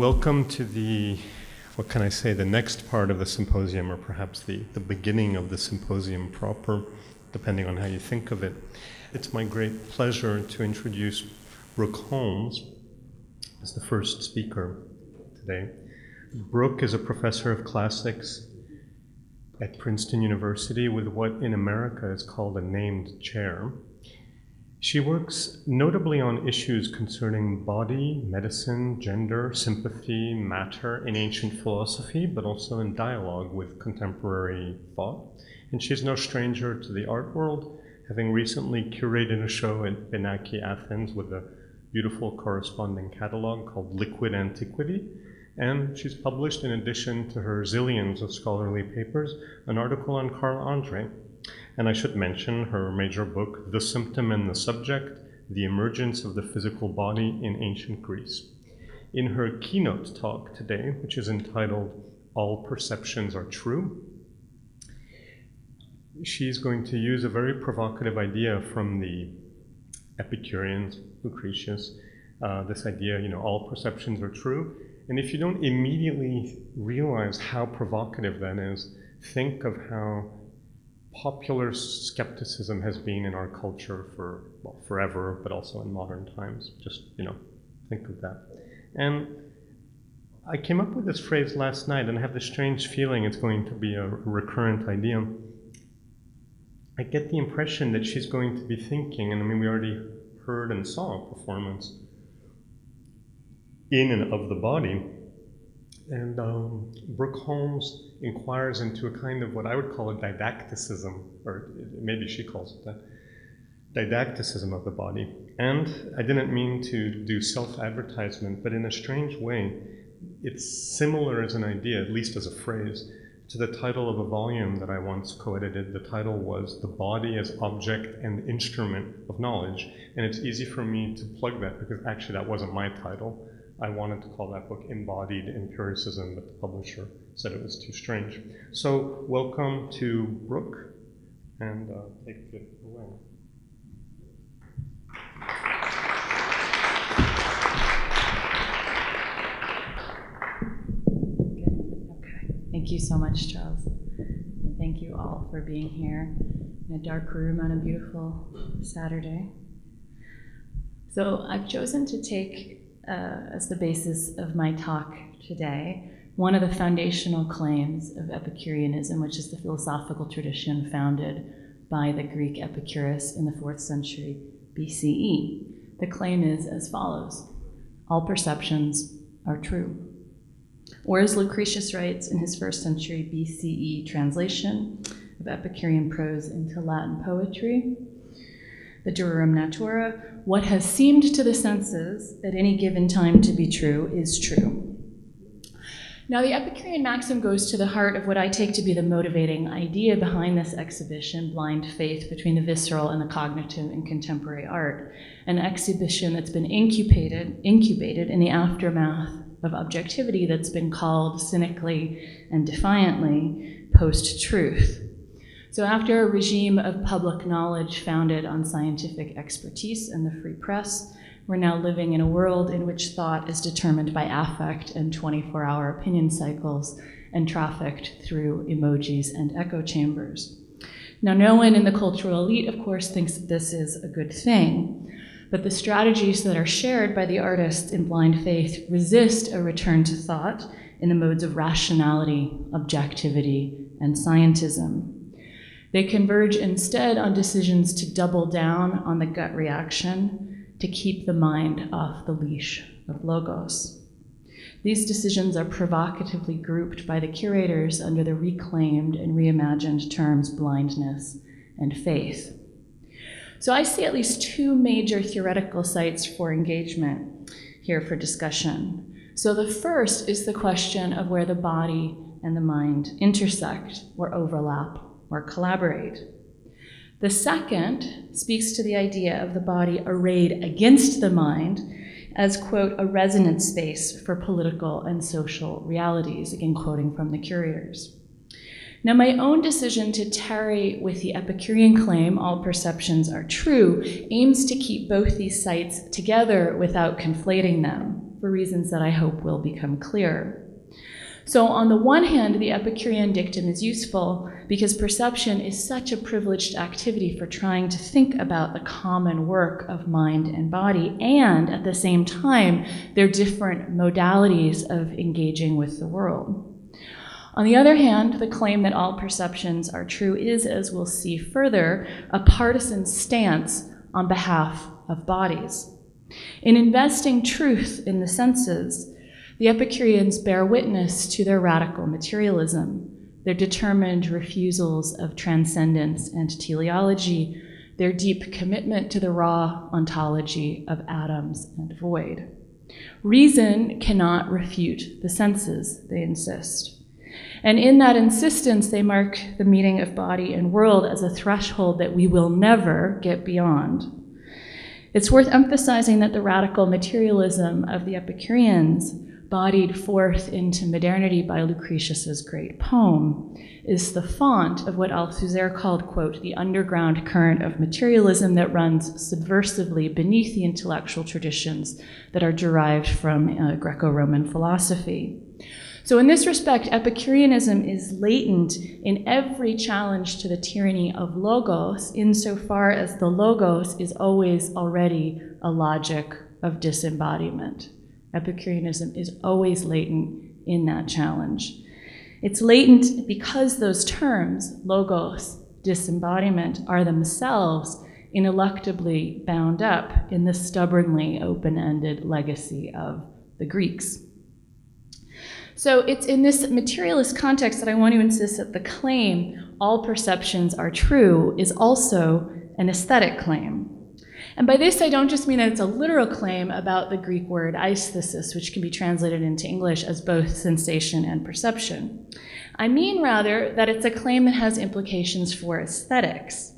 Welcome to the, what can I say, the next part of the symposium, or perhaps the beginning of the symposium proper, depending on how you think of it. It's my great pleasure to introduce Brooke Holmes as the first speaker today. Brooke is a professor of classics at Princeton University with what in America is called a named chair. She works notably on issues concerning body, medicine, gender, sympathy, matter in ancient philosophy, but also in dialogue with contemporary thought. And she's no stranger to the art world, having recently curated a show at Benaki, Athens, with a beautiful corresponding catalog called Liquid Antiquity. And she's published, in addition to her zillions of scholarly papers, an article on Carl Andre. And I should mention her major book, The Symptom and the Subject, The Emergence of the Physical Body in Ancient Greece. In her keynote talk today, which is entitled All Perceptions Are True, she's going to use a very provocative idea from the Epicureans, Lucretius, this idea, all perceptions are true. And if you don't immediately realize how provocative that is, think of how popular skepticism has been in our culture for, forever, but also in modern times. Just, think of that. And I came up with this phrase last night, and I have this strange feeling it's going to be a recurrent idea. I get the impression that she's going to be thinking, and we already heard and saw a performance in and of the body. And Brooke Holmes inquires into a kind of what I would call a didacticism, or maybe she calls it that, didacticism of the body. And I didn't mean to do self-advertisement, but in a strange way, it's similar as an idea, at least as a phrase, to the title of a volume that I once co-edited. The title was The Body as Object and Instrument of Knowledge. And it's easy for me to plug that because actually that wasn't my title. I wanted to call that book Embodied Empiricism, but the publisher said it was too strange. So welcome to Brooke, and take it away. Good. Okay. Thank you so much, Charles. And thank you all for being here in a dark room on a beautiful Saturday. So I've chosen to take as the basis of my talk today, one of the foundational claims of Epicureanism, which is the philosophical tradition founded by the Greek Epicurus in the 4th century BCE. The claim is as follows: all perceptions are true. Or as Lucretius writes in his 1st century BCE translation of Epicurean prose into Latin poetry, the Durum Natura, what has seemed to the senses at any given time to be true is true. Now, the Epicurean maxim goes to the heart of what I take to be the motivating idea behind this exhibition, Blind Faith Between the Visceral and the Cognitive in Contemporary Art, an exhibition that's been incubated in the aftermath of objectivity that's been called cynically and defiantly post-truth. So after a regime of public knowledge founded on scientific expertise and the free press, we're now living in a world in which thought is determined by affect and 24-hour opinion cycles and trafficked through emojis and echo chambers. Now, no one in the cultural elite, of course, thinks that this is a good thing, but the strategies that are shared by the artists in Blind Faith resist a return to thought in the modes of rationality, objectivity, and scientism. They converge instead on decisions to double down on the gut reaction to keep the mind off the leash of logos. These decisions are provocatively grouped by the curators under the reclaimed and reimagined terms blindness and faith. So I see at least two major theoretical sites for engagement here for discussion. So the first is the question of where the body and the mind intersect or overlap or collaborate. The second speaks to the idea of the body arrayed against the mind as, quote, a resonance space for political and social realities, again quoting from the curators. Now, my own decision to tarry with the Epicurean claim, all perceptions are true, aims to keep both these sites together without conflating them. for reasons that I hope will become clear. So on the one hand, the Epicurean dictum is useful because perception is such a privileged activity for trying to think about the common work of mind and body, and at the same time, they're different modalities of engaging with the world. On the other hand, the claim that all perceptions are true is, as we'll see further, a partisan stance on behalf of bodies. In investing truth in the senses, the Epicureans bear witness to their radical materialism, their determined refusals of transcendence and teleology, their deep commitment to the raw ontology of atoms and void. Reason cannot refute the senses, they insist. And in that insistence, they mark the meeting of body and world as a threshold that we will never get beyond. It's worth emphasizing that the radical materialism of the Epicureans, bodied forth into modernity by Lucretius's great poem, is the font of what Althusser called, quote, the underground current of materialism that runs subversively beneath the intellectual traditions that are derived from Greco-Roman philosophy. So in this respect, Epicureanism is latent in every challenge to the tyranny of logos, insofar as the logos is always already a logic of disembodiment. Epicureanism is always latent in that challenge. It's latent because those terms, logos, disembodiment, are themselves ineluctably bound up in the stubbornly open-ended legacy of the Greeks. So it's in this materialist context that I want to insist that the claim, all perceptions are true, is also an aesthetic claim. And by this, I don't just mean that it's a literal claim about the Greek word aesthesis, which can be translated into English as both sensation and perception. I mean, rather, that it's a claim that has implications for aesthetics.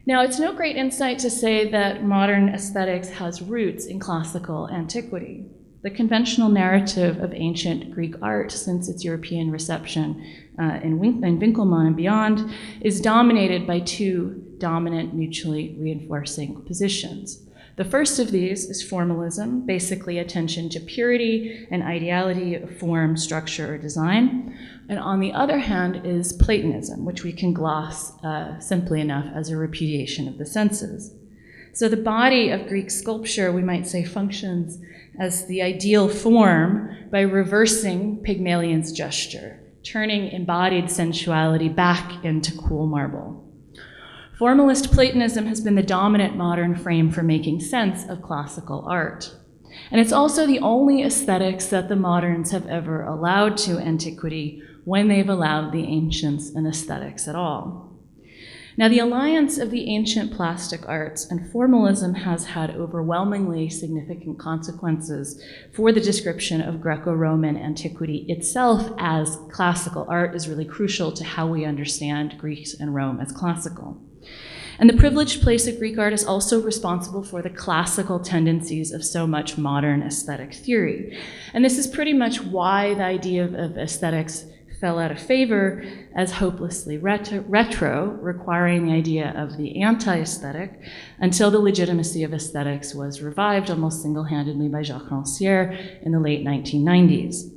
Now, it's no great insight to say that modern aesthetics has roots in classical antiquity. The conventional narrative of ancient Greek art, since its European reception in Winkelmann and beyond, is dominated by two dominant, mutually reinforcing positions. The first of these is formalism, basically attention to purity and ideality of form, structure, or design. And on the other hand is Platonism, which we can gloss simply enough as a repudiation of the senses. So the body of Greek sculpture, we might say, functions as the ideal form by reversing Pygmalion's gesture, turning embodied sensuality back into cool marble. Formalist Platonism has been the dominant modern frame for making sense of classical art. And it's also the only aesthetics that the moderns have ever allowed to antiquity when they've allowed the ancients an aesthetics at all. Now, the alliance of the ancient plastic arts and formalism has had overwhelmingly significant consequences for the description of Greco-Roman antiquity itself, as classical art is really crucial to how we understand Greece and Rome as classical. And the privileged place of Greek art is also responsible for the classical tendencies of so much modern aesthetic theory. And this is pretty much why the idea of aesthetics fell out of favor as hopelessly retro, requiring the idea of the anti-aesthetic, until the legitimacy of aesthetics was revived almost single-handedly by Jacques Rancière in the late 1990s.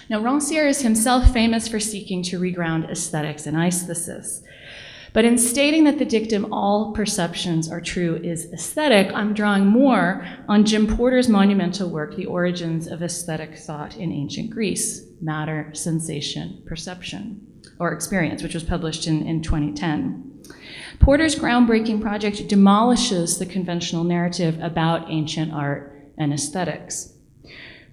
Now, Rancière is himself famous for seeking to reground aesthetics in aesthesis. But in stating that the dictum, all perceptions are true, is aesthetic, I'm drawing more on Jim Porter's monumental work, The Origins of Aesthetic Thought in Ancient Greece, Matter, Sensation, Perception, or Experience, which was published in 2010. Porter's groundbreaking project demolishes the conventional narrative about ancient art and aesthetics.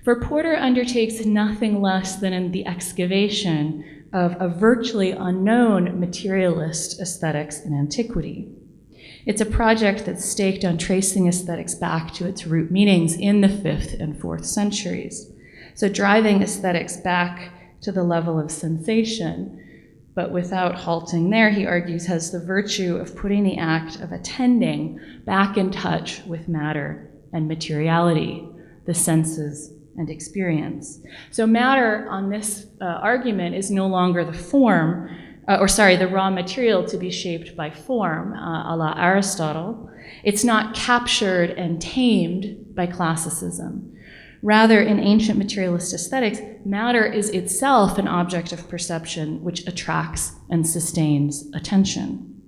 For Porter undertakes nothing less than the excavation of a virtually unknown materialist aesthetics in antiquity. It's a project that's staked on tracing aesthetics back to its root meanings in the 5th and 4th centuries. So driving aesthetics back to the level of sensation, but without halting there, he argues, has the virtue of putting the act of attending back in touch with matter and materiality, the senses and experience. So matter on this argument is no longer the the raw material to be shaped by form, a la Aristotle. It's not captured and tamed by classicism. Rather, in ancient materialist aesthetics, matter is itself an object of perception which attracts and sustains attention.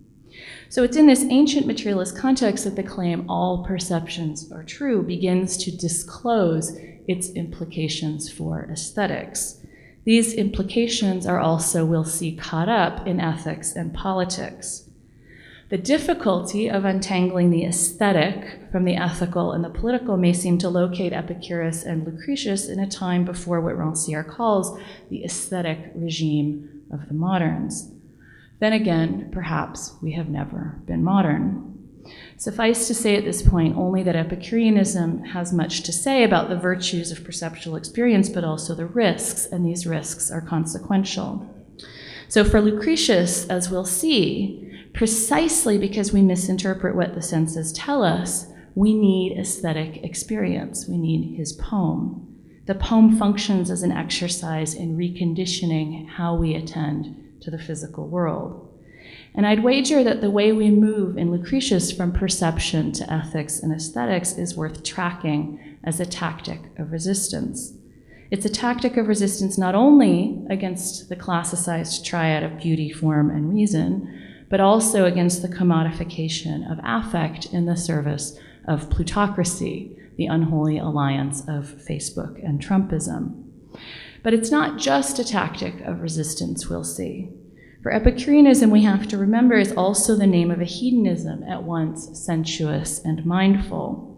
So it's in this ancient materialist context that the claim all perceptions are true begins to disclose its implications for aesthetics. These implications are also, we'll see, caught up in ethics and politics. The difficulty of untangling the aesthetic from the ethical and the political may seem to locate Epicurus and Lucretius in a time before what Rancière calls the aesthetic regime of the moderns. Then again, perhaps we have never been modern. Suffice to say at this point only that Epicureanism has much to say about the virtues of perceptual experience, but also the risks, and these risks are consequential. So for Lucretius, as we'll see, precisely because we misinterpret what the senses tell us, we need aesthetic experience. We need his poem. The poem functions as an exercise in reconditioning how we attend to the physical world. And I'd wager that the way we move in Lucretius from perception to ethics and aesthetics is worth tracking as a tactic of resistance. It's a tactic of resistance not only against the classicized triad of beauty, form, and reason, but also against the commodification of affect in the service of plutocracy, the unholy alliance of Facebook and Trumpism. But it's not just a tactic of resistance, we'll see. For Epicureanism, we have to remember, is also the name of a hedonism at once sensuous and mindful.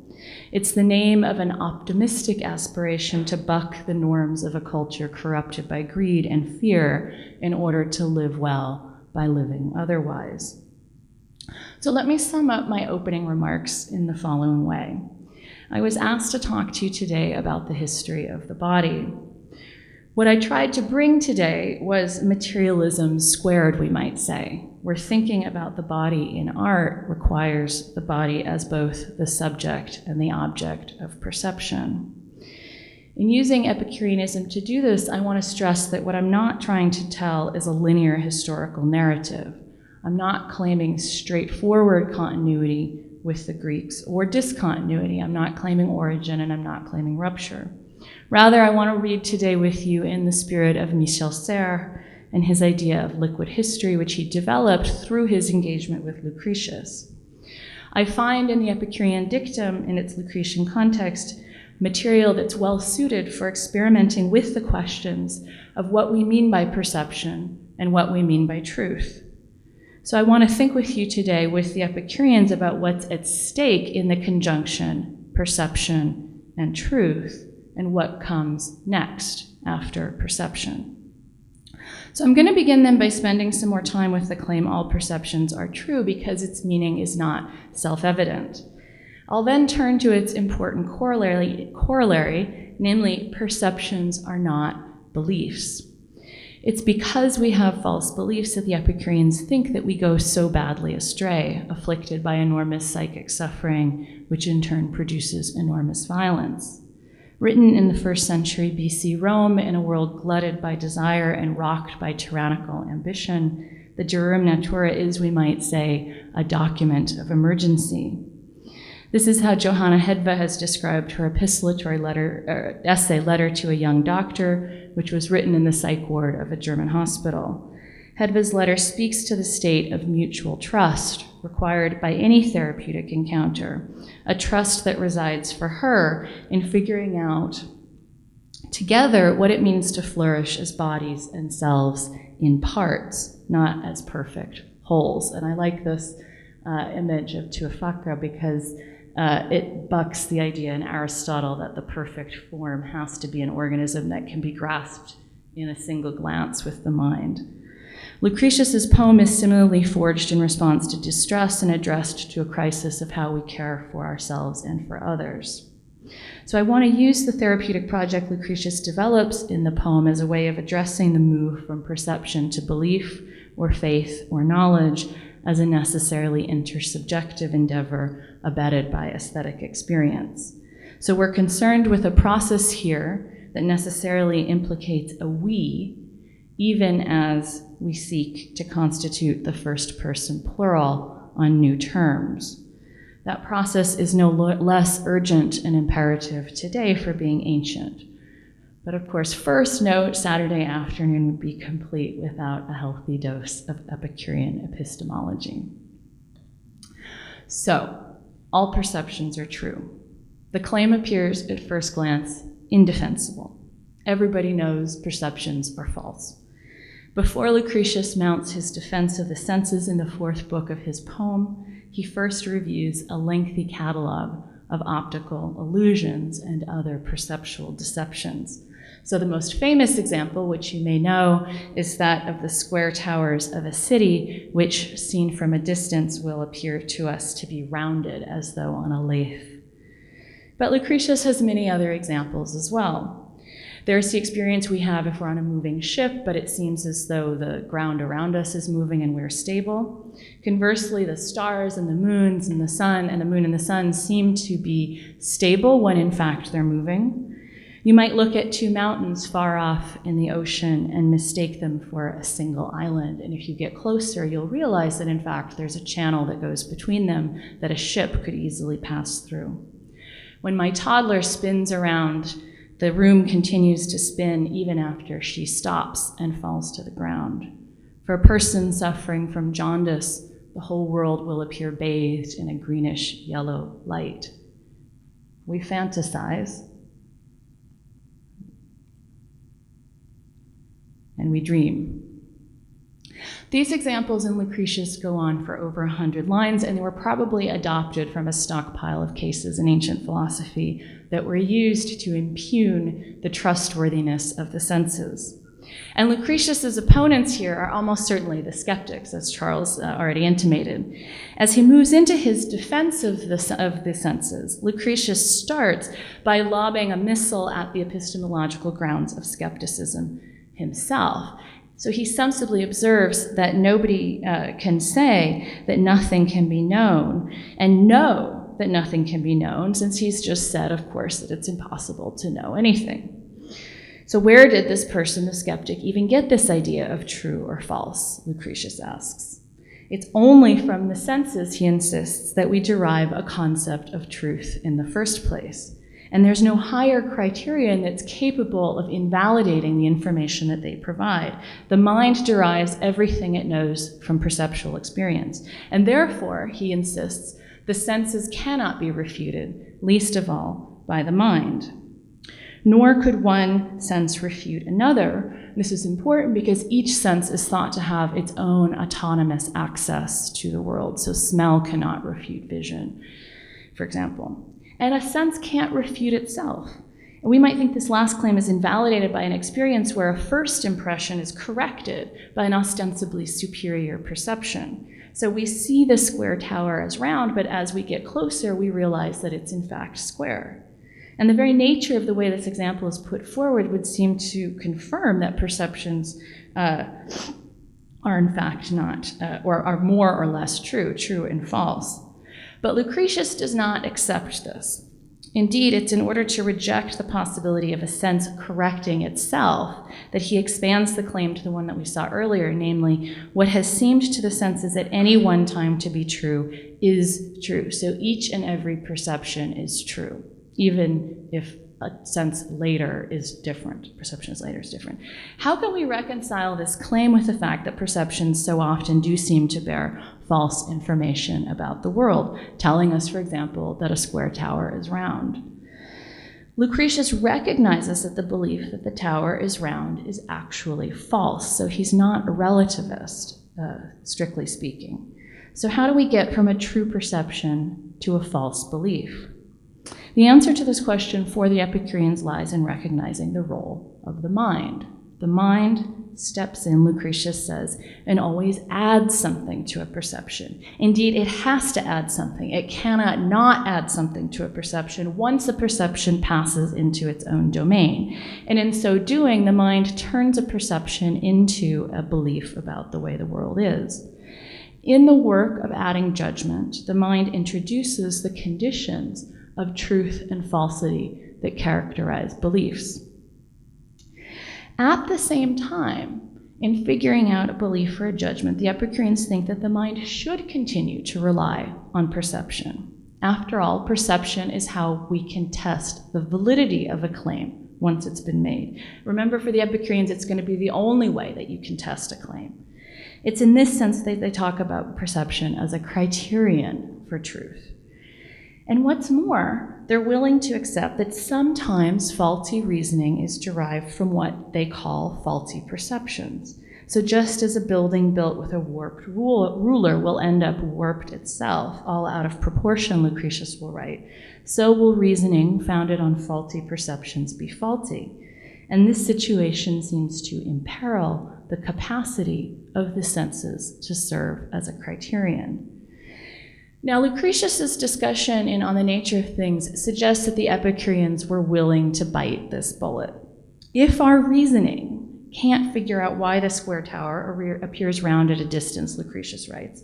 It's the name of an optimistic aspiration to buck the norms of a culture corrupted by greed and fear in order to live well by living otherwise. So let me sum up my opening remarks in the following way. I was asked to talk to you today about the history of the body. What I tried to bring today was materialism squared, we might say, where thinking about the body in art requires the body as both the subject and the object of perception. In using Epicureanism to do this, I want to stress that what I'm not trying to tell is a linear historical narrative. I'm not claiming straightforward continuity with the Greeks or discontinuity. I'm not claiming origin and I'm not claiming rupture. Rather, I want to read today with you in the spirit of Michel Serres and his idea of liquid history, which he developed through his engagement with Lucretius. I find in the Epicurean dictum, in its Lucretian context, material that's well suited for experimenting with the questions of what we mean by perception and what we mean by truth. So I want to think with you today with the Epicureans about what's at stake in the conjunction perception and truth, and what comes next after perception. So I'm going to begin then by spending some more time with the claim all perceptions are true because its meaning is not self-evident. I'll then turn to its important corollary, namely perceptions are not beliefs. It's because we have false beliefs that the Epicureans think that we go so badly astray, afflicted by enormous psychic suffering, which in turn produces enormous violence. Written in the 1st century BC Rome, in a world glutted by desire and rocked by tyrannical ambition, the De Rerum Natura is, we might say, a document of emergency. This is how Johanna Hedva has described her epistolatory essay, Letter to a Young Doctor, which was written in the psych ward of a German hospital. Hedva's letter speaks to the state of mutual trust required by any therapeutic encounter, a trust that resides for her in figuring out together what it means to flourish as bodies and selves in parts, not as perfect wholes. And I like this image of Tuifakra because it bucks the idea in Aristotle that the perfect form has to be an organism that can be grasped in a single glance with the mind. Lucretius's poem is similarly forged in response to distress and addressed to a crisis of how we care for ourselves and for others. So I want to use the therapeutic project Lucretius develops in the poem as a way of addressing the move from perception to belief or faith or knowledge as a necessarily intersubjective endeavor abetted by aesthetic experience. So we're concerned with a process here that necessarily implicates a we, even as we seek to constitute the first person plural on new terms. That process is no less urgent and imperative today for being ancient. But of course, first note, Saturday afternoon would be complete without a healthy dose of Epicurean epistemology. So, all perceptions are true. The claim appears at first glance indefensible. Everybody knows perceptions are false. Before Lucretius mounts his defense of the senses in the fourth book of his poem, he first reviews a lengthy catalog of optical illusions and other perceptual deceptions. So the most famous example, which you may know, is that of the square towers of a city, which, seen from a distance, will appear to us to be rounded as though on a lathe. But Lucretius has many other examples as well. There's the experience we have if we're on a moving ship, but it seems as though the ground around us is moving and we're stable. Conversely, the stars and the moons and the sun and the moon and the sun seem to be stable when in fact they're moving. You might look at two mountains far off in the ocean and mistake them for a single island. And if you get closer, you'll realize that in fact there's a channel that goes between them that a ship could easily pass through. When my toddler spins around, the room continues to spin even after she stops and falls to the ground. For a person suffering from jaundice, the whole world will appear bathed in a greenish-yellow light. We fantasize, and we dream. These examples in Lucretius go on for over 100 lines, and they were probably adopted from a stockpile of cases in ancient philosophy that were used to impugn the trustworthiness of the senses. And Lucretius's opponents here are almost certainly the skeptics, as Charles already intimated. As he moves into his defense of the senses, Lucretius starts by lobbing a missile at the epistemological grounds of skepticism himself. So he sensibly observes that nobody can say that nothing can be known, and know that nothing can be known, since he's just said, of course, that it's impossible to know anything. So where did this person, the skeptic, even get this idea of true or false, Lucretius asks. It's only from the senses, he insists, that we derive a concept of truth in the first place. And there's no higher criterion that's capable of invalidating the information that they provide. The mind derives everything it knows from perceptual experience. And therefore, he insists, the senses cannot be refuted, least of all by the mind. Nor could one sense refute another. This is important because each sense is thought to have its own autonomous access to the world. So smell cannot refute vision, for example. And a sense can't refute itself. And we might think this last claim is invalidated by an experience where a first impression is corrected by an ostensibly superior perception. So we see the square tower as round, but as we get closer, we realize that it's in fact square. And the very nature of the way this example is put forward would seem to confirm that perceptions are in fact not, or are more or less true and false. But Lucretius does not accept this. Indeed, it's in order to reject the possibility of a sense correcting itself that he expands the claim to the one that we saw earlier, namely, what has seemed to the senses at any one time to be true is true. So each and every perception is true, even if a sense later is different, perceptions later is different. How can we reconcile this claim with the fact that perceptions so often do seem to bear false information about the world, telling us, for example, that a square tower is round? Lucretius recognizes that the belief that the tower is round is actually false, so he's not a relativist, strictly speaking. So how do we get from a true perception to a false belief? The answer to this question for the Epicureans lies in recognizing the role of the mind. The mind steps in, Lucretius says, and always adds something to a perception. Indeed, it has to add something. It cannot not add something to a perception once a perception passes into its own domain. And in so doing, the mind turns a perception into a belief about the way the world is. In the work of adding judgment, the mind introduces the conditions of truth and falsity that characterize beliefs. At the same time, in figuring out a belief or a judgment, the Epicureans think that the mind should continue to rely on perception. After all, perception is how we can test the validity of a claim once it's been made. Remember, for the Epicureans, it's going to be the only way that you can test a claim. It's in this sense that they talk about perception as a criterion for truth. And what's more, they're willing to accept that sometimes faulty reasoning is derived from what they call faulty perceptions. So just as a building built with a warped ruler will end up warped itself, all out of proportion, Lucretius will write, so will reasoning founded on faulty perceptions be faulty. And this situation seems to imperil the capacity of the senses to serve as a criterion. Now, Lucretius's discussion On the Nature of Things suggests that the Epicureans were willing to bite this bullet. If our reasoning can't figure out why the square tower appears round at a distance, Lucretius writes,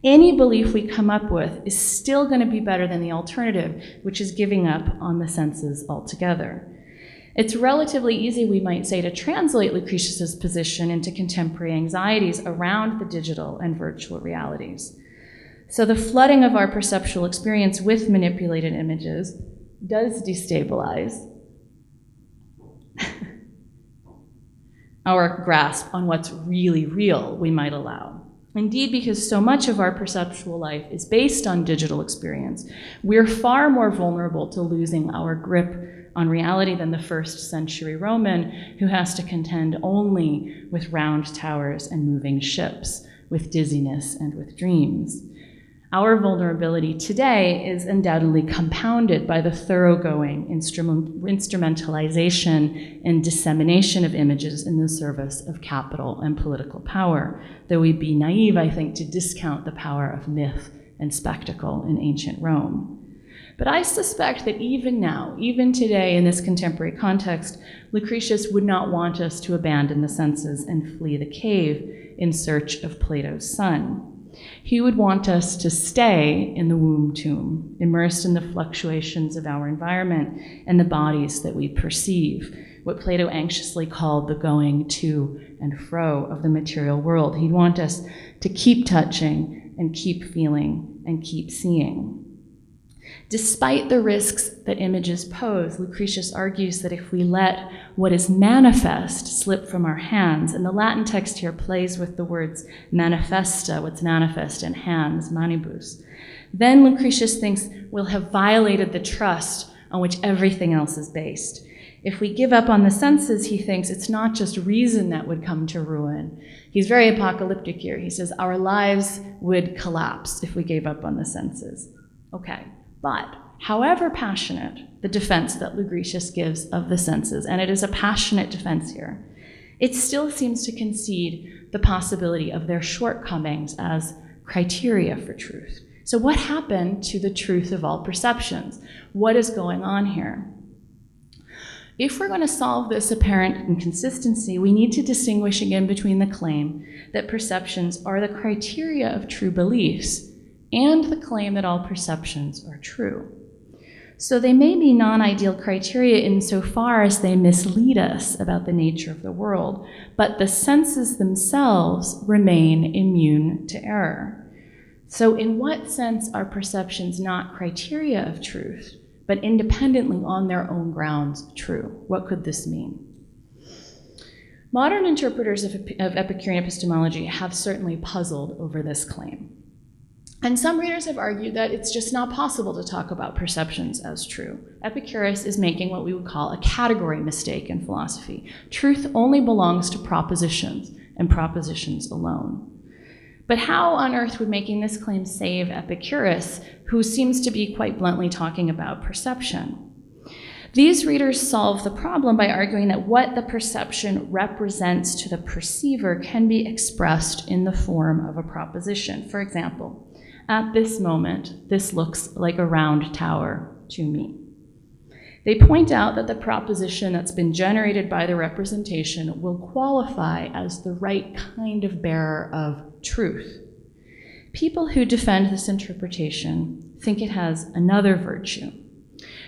any belief we come up with is still going to be better than the alternative, which is giving up on the senses altogether. It's relatively easy, we might say, to translate Lucretius's position into contemporary anxieties around the digital and virtual realities. So the flooding of our perceptual experience with manipulated images does destabilize our grasp on what's really real, we might allow. Indeed, because so much of our perceptual life is based on digital experience, we're far more vulnerable to losing our grip on reality than the first century Roman, who has to contend only with round towers and moving ships, with dizziness and with dreams. Our vulnerability today is undoubtedly compounded by the thoroughgoing instrumentalization and dissemination of images in the service of capital and political power, though we'd be naive, I think, to discount the power of myth and spectacle in ancient Rome. But I suspect that even now, even today in this contemporary context, Lucretius would not want us to abandon the senses and flee the cave in search of Plato's sun. He would want us to stay in the womb tomb, immersed in the fluctuations of our environment and the bodies that we perceive, what Plato anxiously called the going to and fro of the material world. He'd want us to keep touching and keep feeling and keep seeing. Despite the risks that images pose, Lucretius argues that if we let what is manifest slip from our hands, and the Latin text here plays with the words manifesta, what's manifest, and hands, manibus, then Lucretius thinks we'll have violated the trust on which everything else is based. If we give up on the senses, he thinks it's not just reason that would come to ruin. He's very apocalyptic here. He says our lives would collapse if we gave up on the senses. Okay. But however passionate the defense that Lucretius gives of the senses, and it is a passionate defense here, it still seems to concede the possibility of their shortcomings as criteria for truth. So what happened to the truth of all perceptions? What is going on here? If we're going to solve this apparent inconsistency, we need to distinguish again between the claim that perceptions are the criteria of true beliefs and the claim that all perceptions are true. So they may be non-ideal criteria insofar as they mislead us about the nature of the world, but the senses themselves remain immune to error. So in what sense are perceptions not criteria of truth, but independently on their own grounds true? What could this mean? Modern interpreters of Epicurean epistemology have certainly puzzled over this claim. And some readers have argued that it's just not possible to talk about perceptions as true. Epicurus is making what we would call a category mistake in philosophy. Truth only belongs to propositions, and propositions alone. But how on earth would making this claim save Epicurus, who seems to be quite bluntly talking about perception? These readers solve the problem by arguing that what the perception represents to the perceiver can be expressed in the form of a proposition. For example, at this moment, this looks like a round tower to me. They point out that the proposition that's been generated by the representation will qualify as the right kind of bearer of truth. People who defend this interpretation think it has another virtue,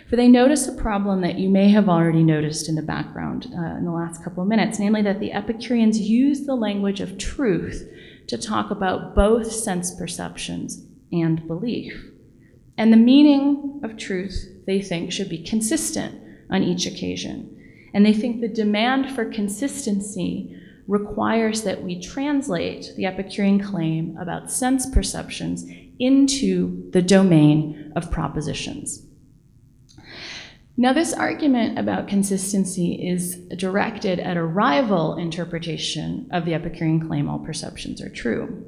for they notice a problem that you may have already noticed in the background in the last couple of minutes, namely that the Epicureans use the language of truth to talk about both sense perceptions and belief. And the meaning of truth, they think, should be consistent on each occasion. And they think the demand for consistency requires that we translate the Epicurean claim about sense perceptions into the domain of propositions. Now, this argument about consistency is directed at a rival interpretation of the Epicurean claim all perceptions are true.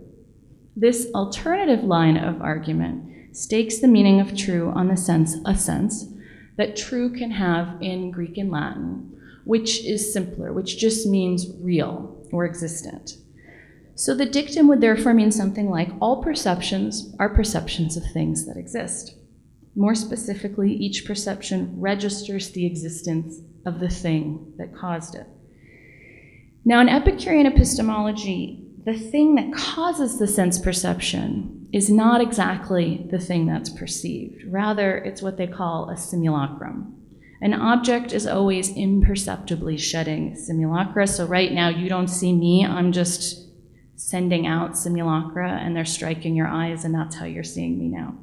This alternative line of argument stakes the meaning of true on the sense that true can have in Greek and Latin, which is simpler, which just means real or existent. So the dictum would therefore mean something like, all perceptions are perceptions of things that exist. More specifically, each perception registers the existence of the thing that caused it. Now, in Epicurean epistemology, the thing that causes the sense perception is not exactly the thing that's perceived. Rather, it's what they call a simulacrum. An object is always imperceptibly shedding simulacra. So right now, you don't see me. I'm just sending out simulacra, and they're striking your eyes, and that's how you're seeing me now.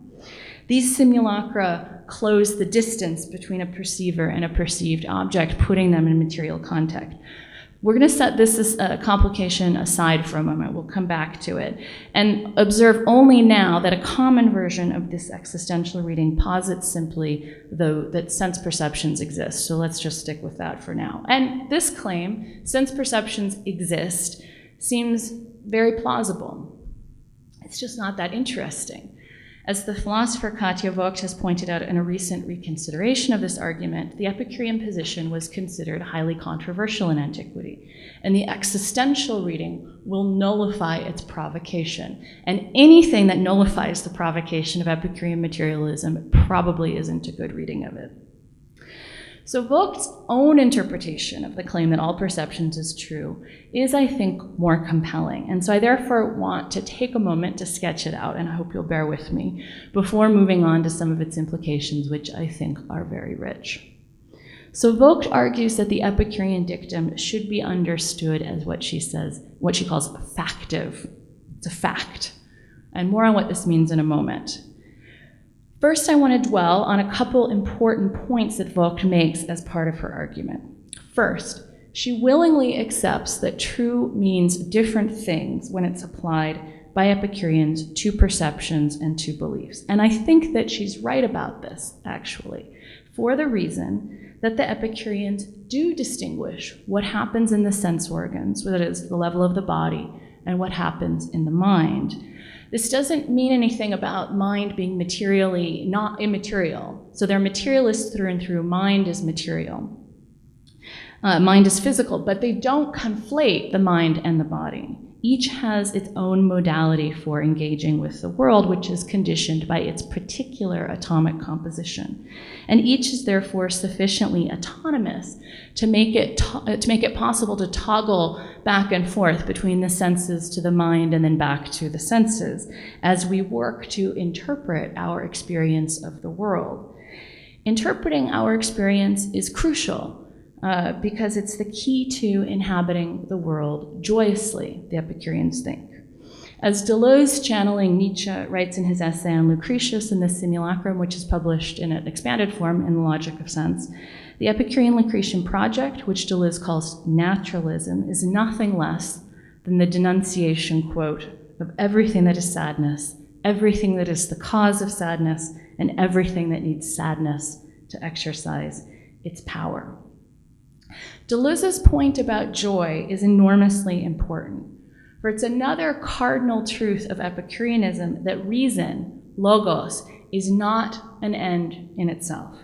These simulacra close the distance between a perceiver and a perceived object, putting them in material contact. We're going to set this complication aside for a moment. We'll come back to it. And observe only now that a common version of this existential reading posits simply, though, that sense perceptions exist. So let's just stick with that for now. And this claim, sense perceptions exist, seems very plausible. It's just not that interesting. As the philosopher Katja Vogt has pointed out in a recent reconsideration of this argument, the Epicurean position was considered highly controversial in antiquity, and the existential reading will nullify its provocation. And anything that nullifies the provocation of Epicurean materialism probably isn't a good reading of it. So Vogt's own interpretation of the claim that all perceptions is true is, I think, more compelling. And so I therefore want to take a moment to sketch it out, and I hope you'll bear with me, before moving on to some of its implications, which I think are very rich. So Vogt argues that the Epicurean dictum should be understood as what she calls factive. It's a fact. And more on what this means in a moment. First, I want to dwell on a couple important points that Vogt makes as part of her argument. First, she willingly accepts that true means different things when it's applied by Epicureans to perceptions and to beliefs. And I think that she's right about this, actually, for the reason that the Epicureans do distinguish what happens in the sense organs, that is, the level of the body, and what happens in the mind. This doesn't mean anything about mind being materially not immaterial. So they're materialists through and through. Mind is material. Mind is physical, but they don't conflate the mind and the body. Each has its own modality for engaging with the world, which is conditioned by its particular atomic composition. And each is therefore sufficiently autonomous to make it possible to toggle back and forth between the senses to the mind and then back to the senses as we work to interpret our experience of the world. Interpreting our experience is crucial because it's the key to inhabiting the world joyously, the Epicureans think. As Deleuze, channeling Nietzsche, writes in his essay on Lucretius in the Simulacrum, which is published in an expanded form in The Logic of Sense, the Epicurean Lucretian project, which Deleuze calls naturalism, is nothing less than the denunciation, quote, of everything that is sadness, everything that is the cause of sadness, and everything that needs sadness to exercise its power. Deleuze's point about joy is enormously important, for it's another cardinal truth of Epicureanism that reason, logos, is not an end in itself.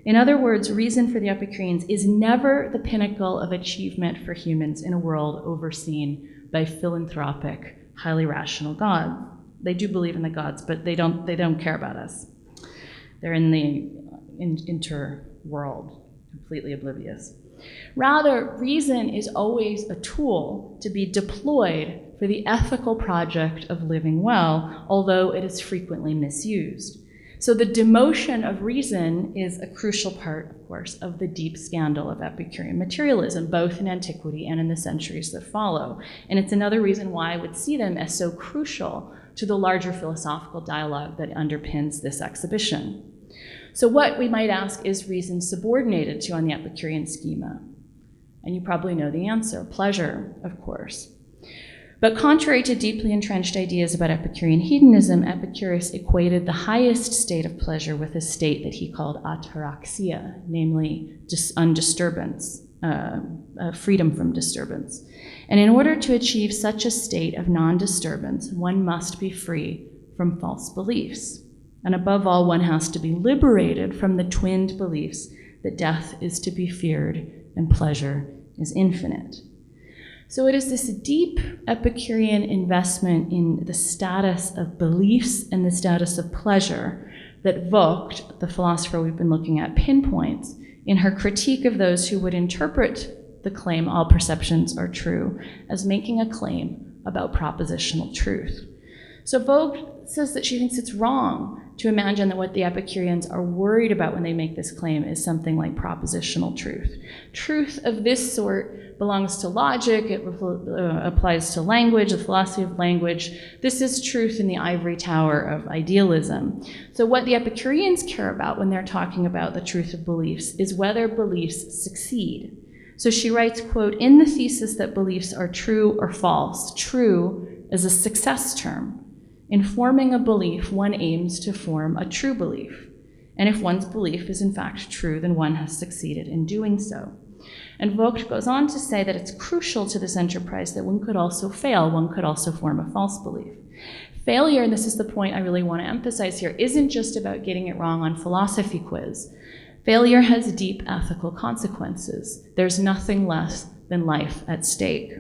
In other words, reason for the Epicureans is never the pinnacle of achievement for humans in a world overseen by philanthropic, highly rational gods. They do believe in the gods, but they don't care about us. They're in the interworld, completely oblivious. Rather, reason is always a tool to be deployed for the ethical project of living well, although it is frequently misused. So the demotion of reason is a crucial part, of course, of the deep scandal of Epicurean materialism, both in antiquity and in the centuries that follow. And it's another reason why I would see them as so crucial to the larger philosophical dialogue that underpins this exhibition. So what we might ask is reason subordinated to on the Epicurean schema? And you probably know the answer, pleasure, of course. But contrary to deeply entrenched ideas about Epicurean hedonism, Epicurus equated the highest state of pleasure with a state that he called ataraxia, namely undisturbance, freedom from disturbance. And in order to achieve such a state of non-disturbance, one must be free from false beliefs. And above all, one has to be liberated from the twinned beliefs that death is to be feared and pleasure is infinite. So it is this deep Epicurean investment in the status of beliefs and the status of pleasure that Vogt, the philosopher we've been looking at, pinpoints in her critique of those who would interpret the claim all perceptions are true as making a claim about propositional truth. So Vogt says that she thinks it's wrong to imagine that what the Epicureans are worried about when they make this claim is something like propositional truth. Truth of this sort belongs to logic, it applies to language, the philosophy of language. This is truth in the ivory tower of idealism. So what the Epicureans care about when they're talking about the truth of beliefs is whether beliefs succeed. So she writes, quote, in the thesis that beliefs are true or false, true is a success term. In forming a belief, one aims to form a true belief. And if one's belief is in fact true, then one has succeeded in doing so. And Vogt goes on to say that it's crucial to this enterprise that one could also fail, one could also form a false belief. Failure, and this is the point I really want to emphasize here, isn't just about getting it wrong on philosophy quiz. Failure has deep ethical consequences. There's nothing less than life at stake.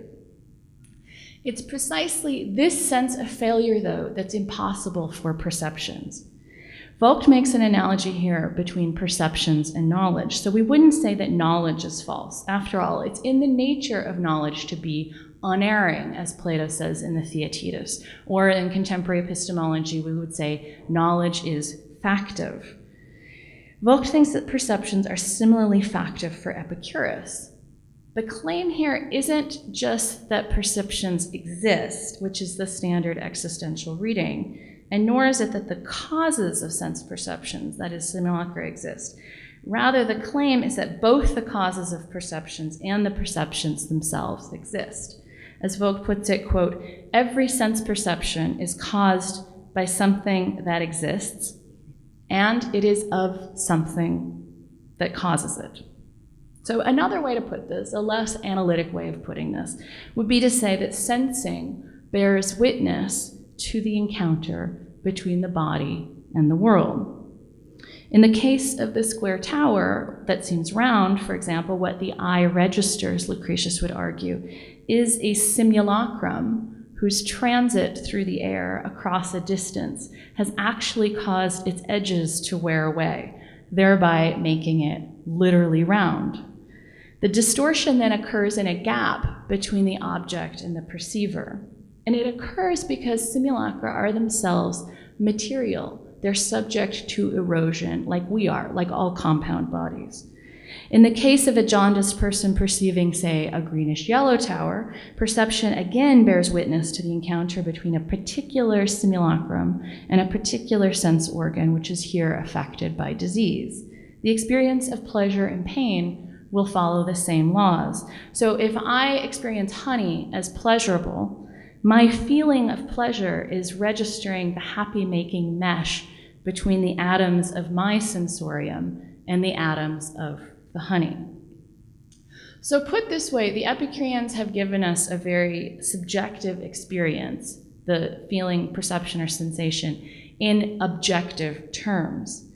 It's precisely this sense of failure, though, that's impossible for perceptions. Vogt makes an analogy here between perceptions and knowledge. So we wouldn't say that knowledge is false. After all, it's in the nature of knowledge to be unerring, as Plato says in the Theaetetus. Or in contemporary epistemology, we would say knowledge is factive. Vogt thinks that perceptions are similarly factive for Epicurus. The claim here isn't just that perceptions exist, which is the standard existential reading, and nor is it that the causes of sense perceptions, that is, simulacra, exist. Rather, the claim is that both the causes of perceptions and the perceptions themselves exist. As Vogt puts it, quote, every sense perception is caused by something that exists, and it is of something that causes it. So another way to put this, a less analytic way of putting this, would be to say that sensing bears witness to the encounter between the body and the world. In the case of the square tower that seems round, for example, what the eye registers, Lucretius would argue, is a simulacrum whose transit through the air across a distance has actually caused its edges to wear away, thereby making it literally round. The distortion then occurs in a gap between the object and the perceiver. And it occurs because simulacra are themselves material. They're subject to erosion like we are, like all compound bodies. In the case of a jaundiced person perceiving, say, a greenish-yellow tower, perception again bears witness to the encounter between a particular simulacrum and a particular sense organ, which is here affected by disease. The experience of pleasure and pain will follow the same laws. So if I experience honey as pleasurable, my feeling of pleasure is registering the happy-making mesh between the atoms of my sensorium and the atoms of the honey. So put this way, the Epicureans have given us a very subjective experience, the feeling, perception, or sensation, in objective terms.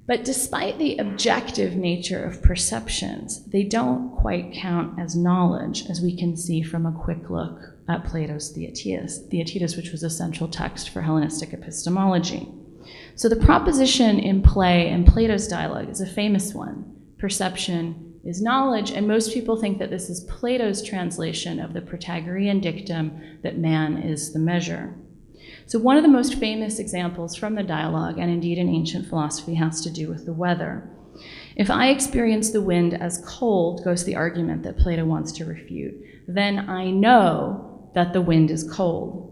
But despite the objective nature of perceptions, they don't quite count as knowledge, as we can see from a quick look at Plato's Theaetetus, which was a central text for Hellenistic epistemology. So the proposition in play in Plato's dialogue is a famous one. Perception is knowledge, and most people think that this is Plato's translation of the Protagorean dictum that man is the measure. So one of the most famous examples from the dialogue, and indeed in ancient philosophy, has to do with the weather. If I experience the wind as cold, goes the argument that Plato wants to refute, then I know that the wind is cold.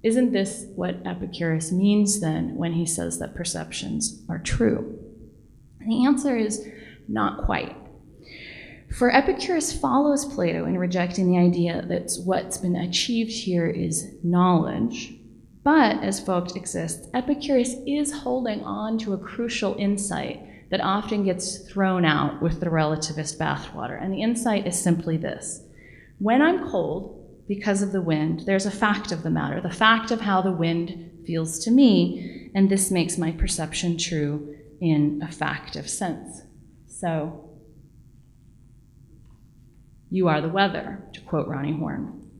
Isn't this what Epicurus means then when he says that perceptions are true? And the answer is not quite. For Epicurus follows Plato in rejecting the idea that what's been achieved here is knowledge. But as Vogt exists, Epicurus is holding on to a crucial insight that often gets thrown out with the relativist bathwater. And the insight is simply this. When I'm cold, because of the wind, there's a fact of the matter, the fact of how the wind feels to me, and this makes my perception true in a factive sense. So, you are the weather, to quote Ronnie Horn.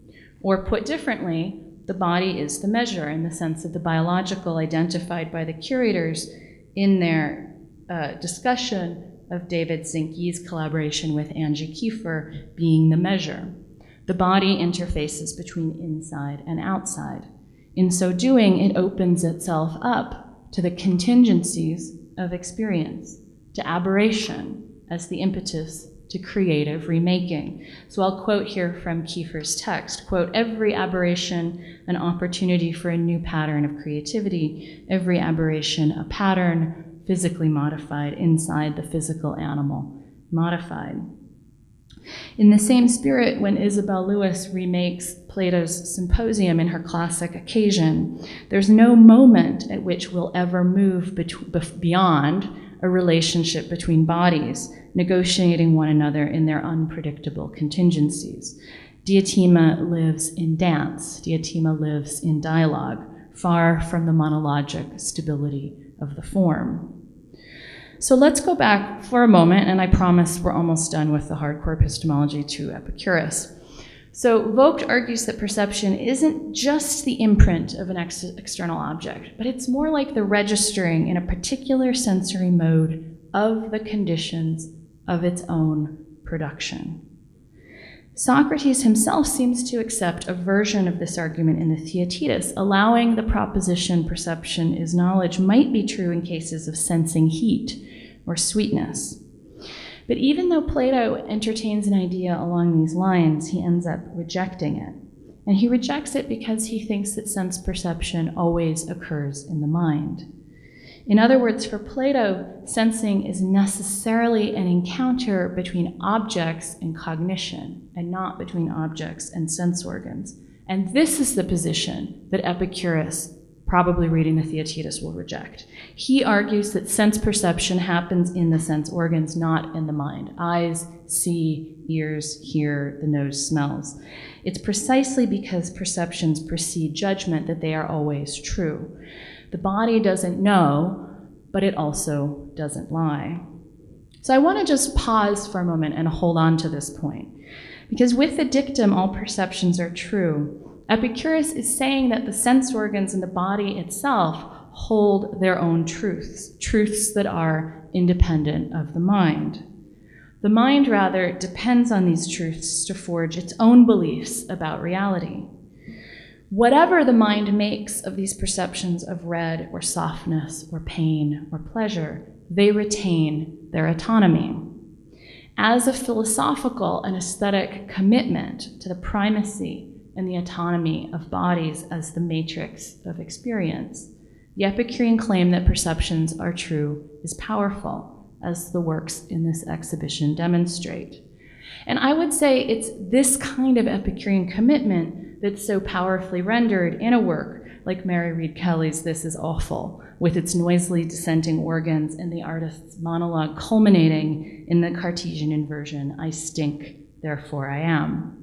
Or put differently, the body is the measure in the sense of the biological identified by the curators in their discussion of David Zinke's collaboration with Angie Kiefer being the measure. The body interfaces between inside and outside. In so doing, it opens itself up to the contingencies of experience, to aberration as the impetus to creative remaking. So I'll quote here from Kiefer's text, quote, "Every aberration an opportunity for a new pattern of creativity, every aberration a pattern physically modified inside the physical animal modified." In the same spirit, when Isabel Lewis remakes Plato's Symposium in her classic Occasion, there's no moment at which we'll ever move beyond a relationship between bodies, negotiating one another in their unpredictable contingencies. Diotima lives in dance. Diotima lives in dialogue, far from the monologic stability of the form. So let's go back for a moment, and I promise we're almost done with the hardcore epistemology to Epicurus. So Vogt argues that perception isn't just the imprint of an external object, but it's more like the registering in a particular sensory mode of the conditions of its own production. Socrates himself seems to accept a version of this argument in the Theaetetus, allowing the proposition perception is knowledge might be true in cases of sensing heat or sweetness. But even though Plato entertains an idea along these lines, he ends up rejecting it. And he rejects it because he thinks that sense perception always occurs in the mind. In other words, for Plato, sensing is necessarily an encounter between objects and cognition, and not between objects and sense organs. And this is the position that Epicurus, probably reading the Theaetetus, will reject. He argues that sense perception happens in the sense organs, not in the mind. Eyes see, ears hear, the nose smells. It's precisely because perceptions precede judgment that they are always true. The body doesn't know, but it also doesn't lie. So I want to just pause for a moment and hold on to this point. Because with the dictum, all perceptions are true, Epicurus is saying that the sense organs and the body itself hold their own truths, truths that are independent of the mind. The mind, rather, depends on these truths to forge its own beliefs about reality. Whatever the mind makes of these perceptions of red or softness or pain or pleasure, they retain their autonomy. As a philosophical and aesthetic commitment to the primacy and the autonomy of bodies as the matrix of experience, the Epicurean claim that perceptions are true is powerful, as the works in this exhibition demonstrate. And I would say it's this kind of Epicurean commitment that's so powerfully rendered in a work like Mary Read Kelly's This Is Awful, with its noisily dissenting organs and the artist's monologue culminating in the Cartesian inversion, I stink, therefore I am.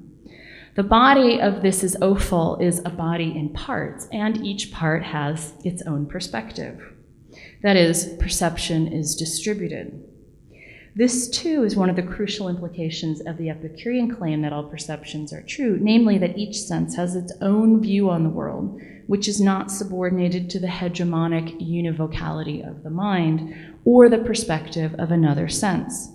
The body of This Is Awful is a body in parts, and each part has its own perspective. That is, perception is distributed. This, too, is one of the crucial implications of the Epicurean claim that all perceptions are true, namely that each sense has its own view on the world, which is not subordinated to the hegemonic univocality of the mind or the perspective of another sense.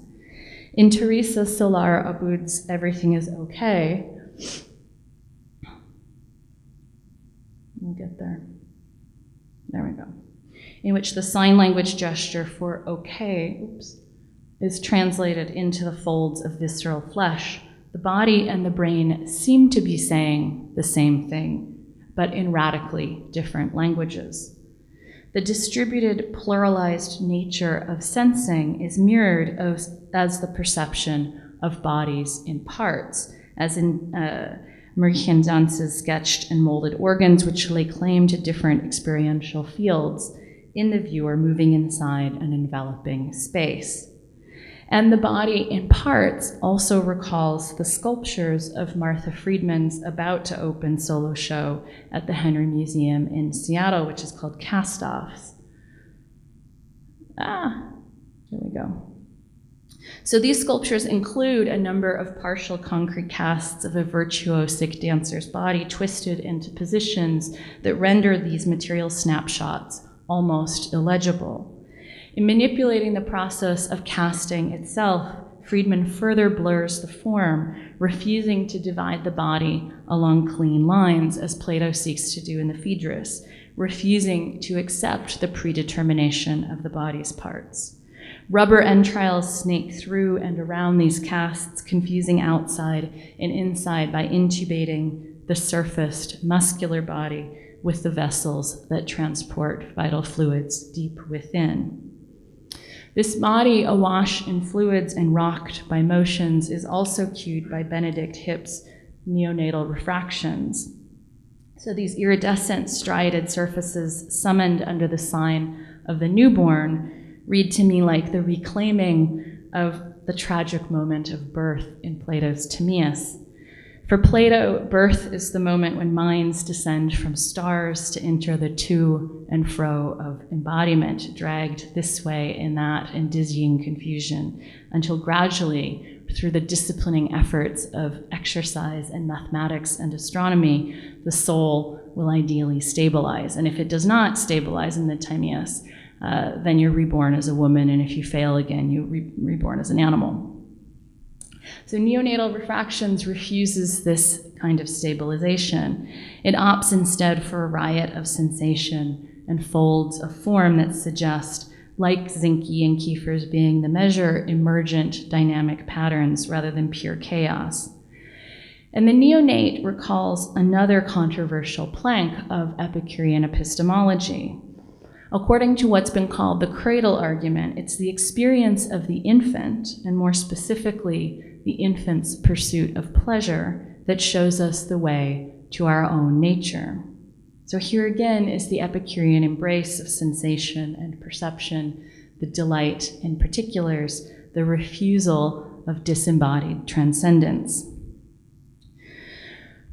In Teresa Solar Aboud's Everything is Okay, we'll get there. There we go. In which the sign language gesture for okay, is translated into the folds of visceral flesh. The body and the brain seem to be saying the same thing. but in radically different languages. The distributed, pluralized nature of sensing is mirrored as the perception of bodies in parts, as in Mariechen Danz's sketched and molded organs, which lay claim to different experiential fields in the viewer moving inside an enveloping space. And the body in parts also recalls the sculptures of Martha Friedman's about to open solo show at the Henry Museum in Seattle, which is called Cast-Offs. There we go. So these sculptures include a number of partial concrete casts of a virtuosic dancer's body twisted into positions that render these material snapshots almost illegible. In manipulating the process of casting itself, Friedman further blurs the form, refusing to divide the body along clean lines, as Plato seeks to do in the Phaedrus, refusing to accept the predetermination of the body's parts. Rubber entrails snake through and around these casts, confusing outside and inside by intubating the surfaced muscular body with the vessels that transport vital fluids deep within. This body, awash in fluids and rocked by motions, is also cued by Benedict Hipp's neonatal refractions. So these iridescent striated surfaces summoned under the sign of the newborn read to me like the reclaiming of the tragic moment of birth in Plato's Timaeus. For Plato, birth is the moment when minds descend from stars to enter the to and fro of embodiment, dragged this way and that in dizzying confusion, until gradually, through the disciplining efforts of exercise and mathematics and astronomy, the soul will ideally stabilize. And if it does not stabilize in the Timaeus, then you're reborn as a woman, and if you fail again, you're reborn as an animal. So neonatal refractions refuses this kind of stabilization. It opts instead for a riot of sensation and folds of form that suggest, like Zinke and Kiefer's being the measure, emergent dynamic patterns rather than pure chaos. And the neonate recalls another controversial plank of Epicurean epistemology. According to what's been called the cradle argument, it's the experience of the infant, and more specifically, the infant's pursuit of pleasure, that shows us the way to our own nature. So here again is the Epicurean embrace of sensation and perception, the delight in particulars, the refusal of disembodied transcendence.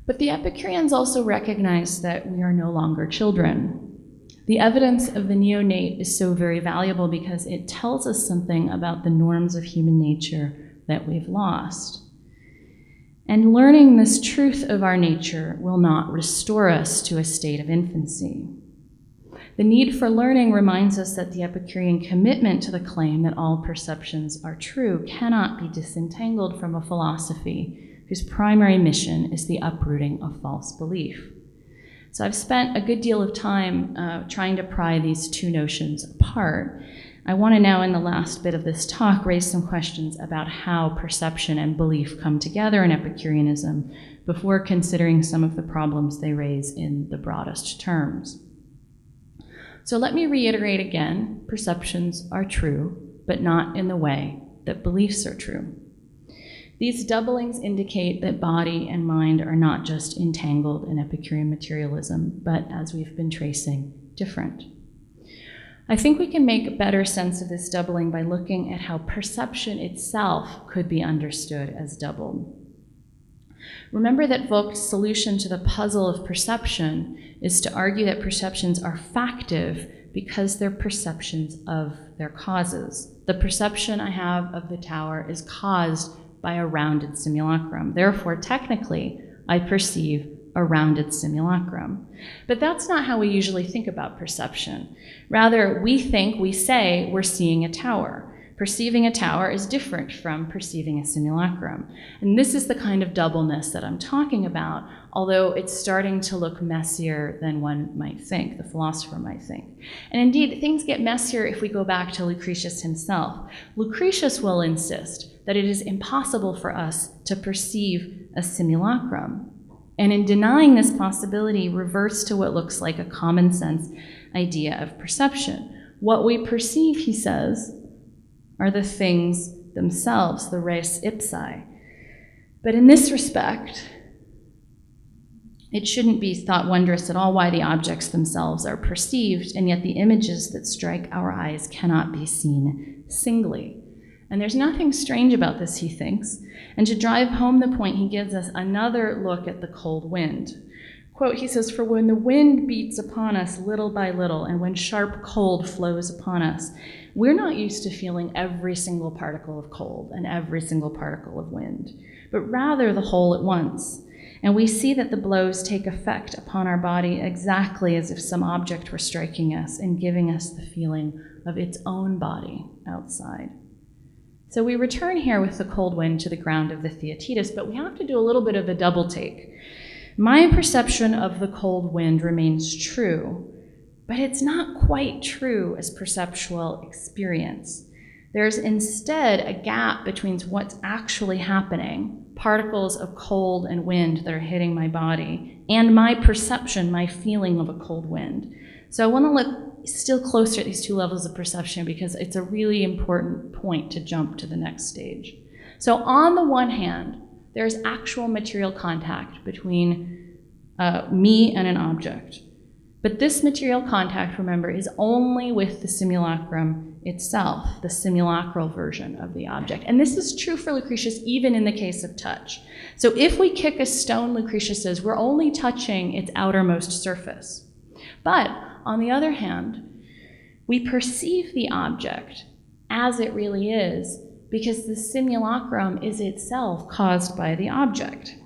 But the Epicureans also recognize that we are no longer children. The evidence of the neonate is so very valuable because it tells us something about the norms of human nature that we've lost. And learning this truth of our nature will not restore us to a state of infancy. The need for learning reminds us that the Epicurean commitment to the claim that all perceptions are true cannot be disentangled from a philosophy whose primary mission is the uprooting of false belief. So I've spent a good deal of time trying to pry these two notions apart. I want to now, in the last bit of this talk, raise some questions about how perception and belief come together in Epicureanism before considering some of the problems they raise in the broadest terms. So let me reiterate again, perceptions are true, but not in the way that beliefs are true. These doublings indicate that body and mind are not just entangled in Epicurean materialism, but, as we've been tracing, different. I think we can make better sense of this doubling by looking at how perception itself could be understood as doubled. Remember that Vogt's solution to the puzzle of perception is to argue that perceptions are factive because they're perceptions of their causes. The perception I have of the tower is caused by a rounded simulacrum. Therefore, technically, I perceive a rounded simulacrum. But that's not how we usually think about perception. Rather, we say we're seeing a tower. Perceiving a tower is different from perceiving a simulacrum. And this is the kind of doubleness that I'm talking about, although it's starting to look messier than one might think, the philosopher might think. And indeed, things get messier if we go back to Lucretius himself. Lucretius will insist that it is impossible for us to perceive a simulacrum. And in denying this possibility, reverts to what looks like a common sense idea of perception. What we perceive, he says, are the things themselves, the res ipsae. But in this respect, it shouldn't be thought wondrous at all why the objects themselves are perceived, and yet the images that strike our eyes cannot be seen singly. And there's nothing strange about this, he thinks. And to drive home the point, he gives us another look at the cold wind. Quote, he says, "For when the wind beats upon us little by little, and when sharp cold flows upon us, we're not used to feeling every single particle of cold and every single particle of wind, but rather the whole at once. And we see that the blows take effect upon our body exactly as if some object were striking us and giving us the feeling of its own body outside." So we return here with the cold wind to the ground of the Theaetetus, but we have to do a little bit of a double take. My perception of the cold wind remains true, but it's not quite true as perceptual experience. There's instead a gap between what's actually happening, particles of cold and wind that are hitting my body, and my perception, my feeling of a cold wind. So I want to look still closer at these two levels of perception because it's a really important point to jump to the next stage. So on the one hand, there's actual material contact between me and an object. But this material contact, remember, is only with the simulacrum itself, the simulacral version of the object. And this is true for Lucretius even in the case of touch. So if we kick a stone, Lucretius says, we're only touching its outermost surface. But on the other hand, we perceive the object as it really is because the simulacrum is itself caused by the object.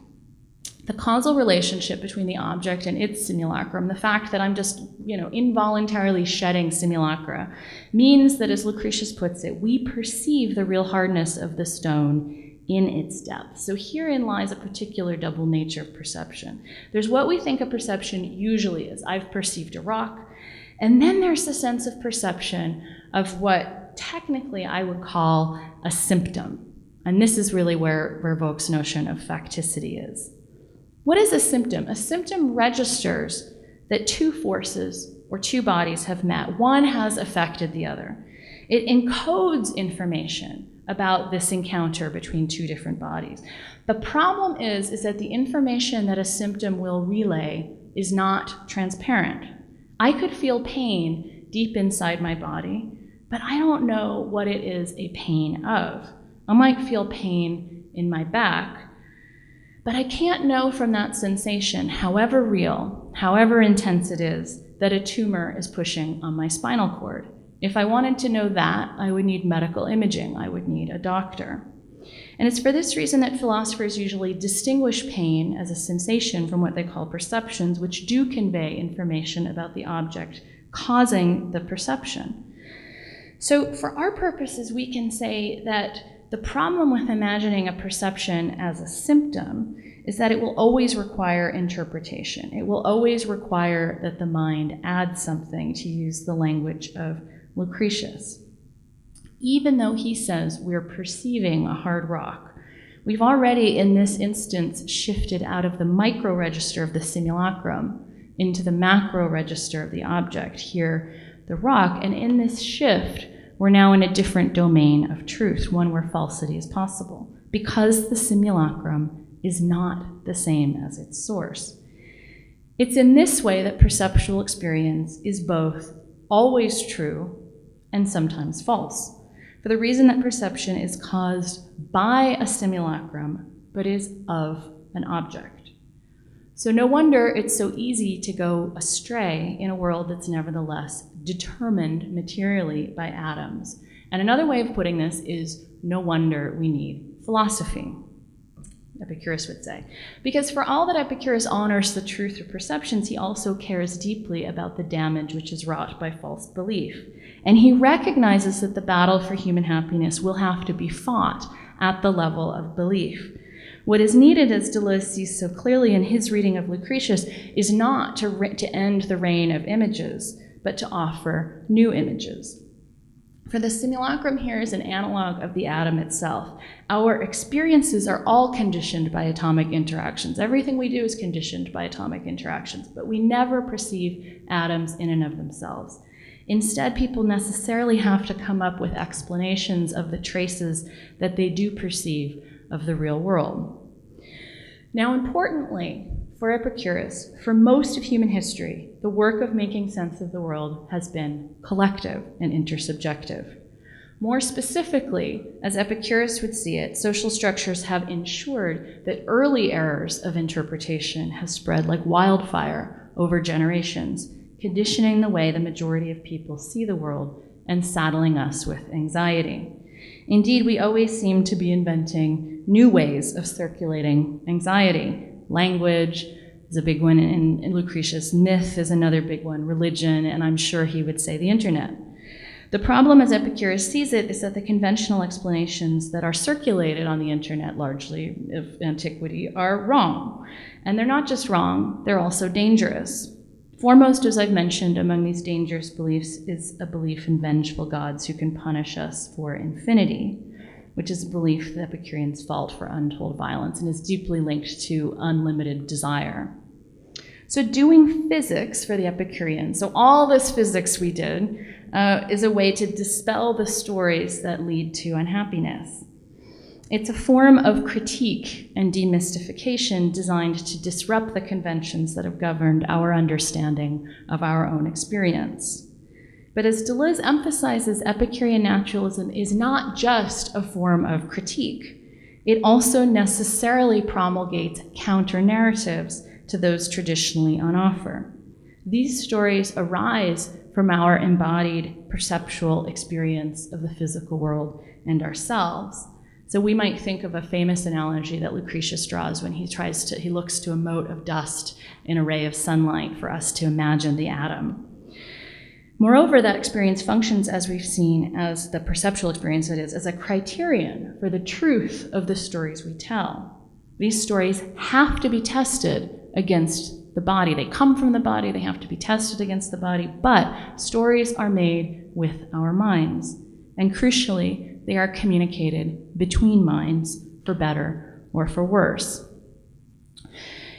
The causal relationship between the object and its simulacrum, the fact that I'm just, involuntarily shedding simulacra, means that, as Lucretius puts it, we perceive the real hardness of the stone in its depth. So herein lies a particular double nature of perception. There's what we think a perception usually is. I've perceived a rock. And then there's the sense of perception of what technically I would call a symptom. And this is really where Vogt's notion of facticity is. What is a symptom? A symptom registers that two forces or two bodies have met. One has affected the other. It encodes information about this encounter between two different bodies. The problem is that the information that a symptom will relay is not transparent. I could feel pain deep inside my body, but I don't know what it is a pain of. I might feel pain in my back, but I can't know from that sensation, however real, however intense it is, that a tumor is pushing on my spinal cord. If I wanted to know that, I would need medical imaging. I would need a doctor. And it's for this reason that philosophers usually distinguish pain as a sensation from what they call perceptions, which do convey information about the object causing the perception. So for our purposes, we can say that the problem with imagining a perception as a symptom is that it will always require interpretation. It will always require that the mind adds something, to use the language of Lucretius. Even though he says we're perceiving a hard rock, we've already in this instance shifted out of the micro register of the simulacrum into the macro register of the object, here the rock, and in this shift we're now in a different domain of truth, one where falsity is possible, because the simulacrum is not the same as its source. It's in this way that perceptual experience is both always true and sometimes false, for the reason that perception is caused by a simulacrum, but is of an object. So no wonder it's so easy to go astray in a world that's nevertheless determined materially by atoms. And another way of putting this is, no wonder we need philosophy, Epicurus would say. Because for all that Epicurus honors the truth of perceptions, he also cares deeply about the damage which is wrought by false belief. And he recognizes that the battle for human happiness will have to be fought at the level of belief. What is needed, as Deleuze sees so clearly in his reading of Lucretius, is not to end the reign of images, but to offer new images. For the simulacrum here is an analog of the atom itself. Our experiences are all conditioned by atomic interactions. Everything we do is conditioned by atomic interactions, but we never perceive atoms in and of themselves. Instead, people necessarily have to come up with explanations of the traces that they do perceive of the real world. Now, importantly, for Epicurus, for most of human history, the work of making sense of the world has been collective and intersubjective. More specifically, as Epicurus would see it, social structures have ensured that early errors of interpretation have spread like wildfire over generations, conditioning the way the majority of people see the world and saddling us with anxiety. Indeed, we always seem to be inventing new ways of circulating anxiety. Language is a big one in Lucretius. Myth is another big one. Religion, and I'm sure he would say the internet. The problem, as Epicurus sees it, is that the conventional explanations that are circulated on the internet, largely of antiquity, are wrong. And they're not just wrong, they're also dangerous. Foremost, as I've mentioned, among these dangerous beliefs is a belief in vengeful gods who can punish us for infinity, which is a belief that Epicureans felt for untold violence and is deeply linked to unlimited desire. So doing physics for the Epicureans, so all this physics we did, is a way to dispel the stories that lead to unhappiness. It's a form of critique and demystification designed to disrupt the conventions that have governed our understanding of our own experience. But as Deleuze emphasizes, Epicurean naturalism is not just a form of critique. It also necessarily promulgates counter-narratives to those traditionally on offer. These stories arise from our embodied perceptual experience of the physical world and ourselves. So we might think of a famous analogy that Lucretius draws when he looks to a mote of dust in a ray of sunlight for us to imagine the atom. Moreover, that experience functions, as we've seen, as the perceptual experience it is, as a criterion for the truth of the stories we tell. These stories have to be tested against the body. They come from the body, they have to be tested against the body, but stories are made with our minds. And crucially, they are communicated between minds, for better or for worse.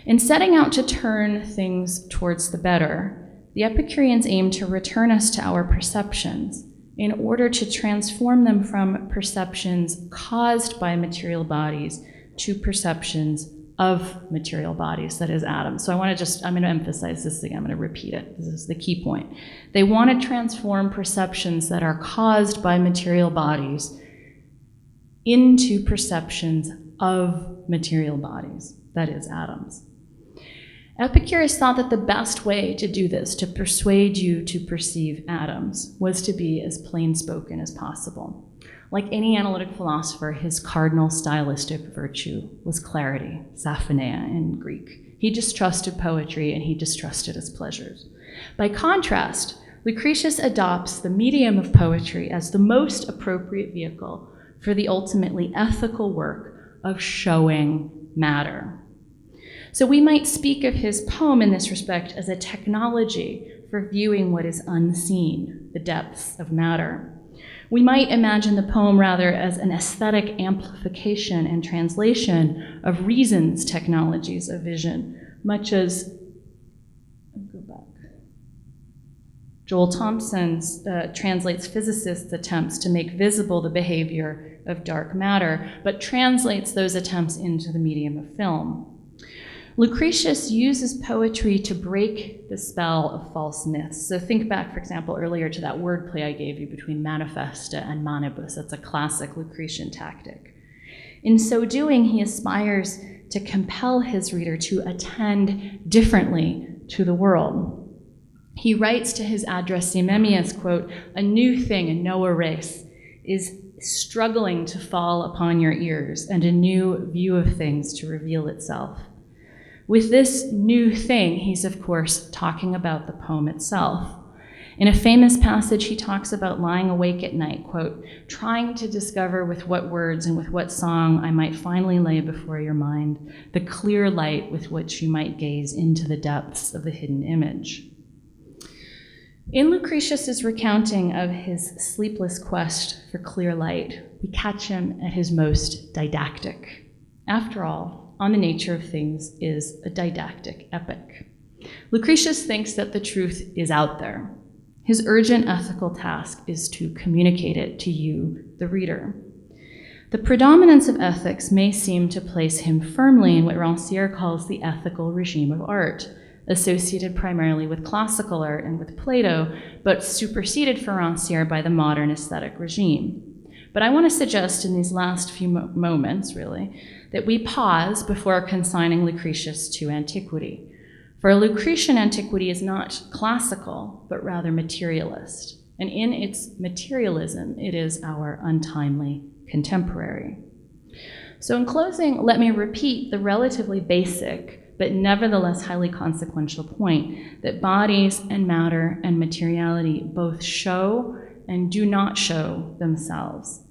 In setting out to turn things towards the better, the Epicureans aim to return us to our perceptions in order to transform them from perceptions caused by material bodies to perceptions of material bodies, that is atoms. So I'm going to emphasize this again, I'm going to repeat it. This is the key point. They want to transform perceptions that are caused by material bodies into perceptions of material bodies, that is atoms. Epicurus thought that the best way to do this, to persuade you to perceive atoms, was to be as plain-spoken as possible. Like any analytic philosopher, his cardinal stylistic virtue was clarity, saphoneia in Greek. He distrusted poetry and he distrusted its pleasures. By contrast, Lucretius adopts the medium of poetry as the most appropriate vehicle for the ultimately ethical work of showing matter. So we might speak of his poem in this respect as a technology for viewing what is unseen, the depths of matter. We might imagine the poem rather as an aesthetic amplification and translation of reason's technologies of vision, much as Joel Thompson translates physicists' attempts to make visible the behavior of dark matter, but translates those attempts into the medium of film. Lucretius uses poetry to break the spell of false myths. So think back, for example, earlier to that wordplay I gave you between manifesta and manibus. That's a classic Lucretian tactic. In so doing, he aspires to compel his reader to attend differently to the world. He writes to his addressee Memmius, quote, "A new thing, a Noah race, is struggling to fall upon your ears, and a new view of things to reveal itself." With this new thing, he's of course talking about the poem itself. In a famous passage, he talks about lying awake at night, quote, "trying to discover with what words and with what song I might finally lay before your mind the clear light with which you might gaze into the depths of the hidden image." In Lucretius's recounting of his sleepless quest for clear light, we catch him at his most didactic. After all, On the Nature of Things is a didactic epic. Lucretius thinks that the truth is out there. His urgent ethical task is to communicate it to you, the reader. The predominance of ethics may seem to place him firmly in what Rancière calls the ethical regime of art, associated primarily with classical art and with Plato, but superseded for Rancière by the modern aesthetic regime. But I want to suggest in these last few moments, really, that we pause before consigning Lucretius to antiquity. For Lucretian antiquity is not classical, but rather materialist. And in its materialism, it is our untimely contemporary. So in closing, let me repeat the relatively basic, but nevertheless highly consequential point that bodies and matter and materiality both show and do not show themselves.